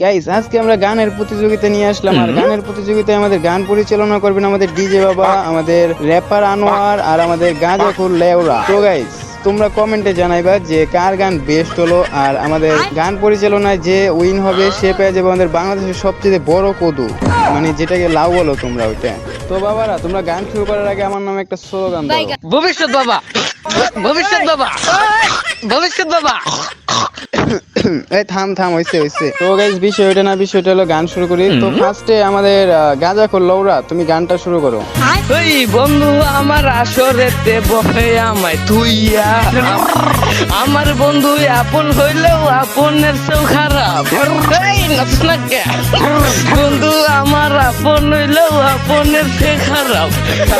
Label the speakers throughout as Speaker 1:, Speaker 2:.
Speaker 1: Guys আজকে আমরা গানের প্রতিযোগিতা নিয়ে আসলাম, আর গানের প্রতিযোগিতায় আমাদের গান পরিচালনা করবেন আমাদের ডিজে বাবা, আমাদের র্যাপার আনোয়ার আর আমাদের গাঁজাখোর লেওরা। তো গাইস তোমরা কমেন্টে জানাইবা যে কার গান বেস্ট হলো, আর আমাদের গান পরিচালনায় যে উইন হবে সে পেয়ে যাবে আমাদের বাংলাদেশের সবচেয়ে বড় কদু, মানে যেটাকে লাউ বলো তোমরা ওইটা। তো বাবারা তোমরা গান শুরু করার আগে আমার নামে একটা স্লোগান দাও।
Speaker 2: ভবিষ্যৎ বাবা, ভবিষ্যৎ বাবা, ভবিষ্যৎ বাবা।
Speaker 1: এই থাম থাম, হইছে হইছে। তো গাইস বিষয়টা না, বিষয়টা হলো গান শুরু করি। তো ফার্স্টে আমাদের গাঁজাখোর লৌরা, তুমি গানটা শুরু করো।
Speaker 2: ওই বন্ধু আমার আসরেতে বহে আমায় তুইয়া, আমার বন্ধু আপন হইলেও আপনের চেয়েও খারাপ। এই নাচ না কে? বন্ধু আমার আপন হইলেও আপনের চেয়ে খারাপ।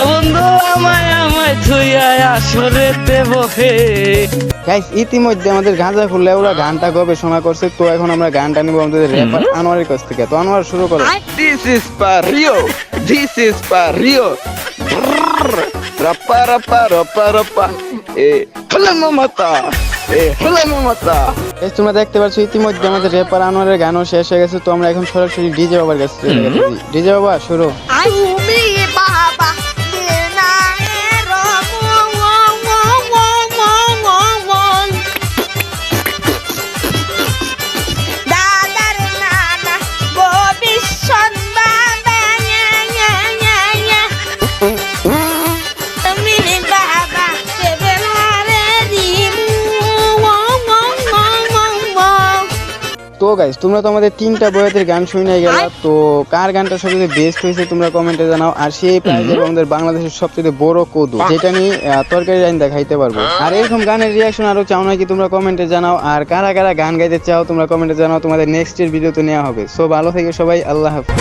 Speaker 2: বন্ধু আমায় তুইয়া আসরেতে বহে।
Speaker 1: গাইস ইতিমধ্যে আমাদের গাঁজাখোর লেওরা গানটা গবেষণা করছে। তো এখন আমরা গানটা নিব আমাদের র্যাপার আনোয়ারের কাছ থেকে। তো আনোয়ার শুরু করো।
Speaker 3: This is Pario. This is Pario. Rapa rapa rapa rapa. Halama mata. Halama mata.
Speaker 1: Guys তোমরা দেখতে পাচ্ছ ইতিমধ্যে আমাদের র্যাপার আনোয়ারের গানও শেষ হয়ে গেছে। তো আমরা এখন সরাসরি ডিজে বাবার কাছে চলে গেছি। ডিজে বাবা শুরু।
Speaker 4: তুমি বাবা দিনায়ের দাদার নানা ভবিষ্যৎ বাবা তুমি বাবা সেবেলারে
Speaker 1: তো গাইস তোমরা তো আমাদের তিনটা বয়াতের গান শুনে গেলা। তো কার গানটা সবচেয়ে বেস্ট হয়েছে তোমরা কমেন্টে জানাও, আর সেই প্রাইজ হবে আমাদের বাংলাদেশের সবচেয়ে বড় কদু, যেটা নিয়ে তরকারি রাইন দেখাইতে পারবো। আর এরকম গানের রিয়াকশন আরো চাও নাকি তোমরা কমেন্টে জানাও, আর কারা কারা গান গাইতে চাও তোমরা কমেন্টে জানাও, তোমাদের নেক্সট এর ভিডিওতে নেওয়া হবে। সো ভালো থেকে সবাই, আল্লাহ হাফেজ।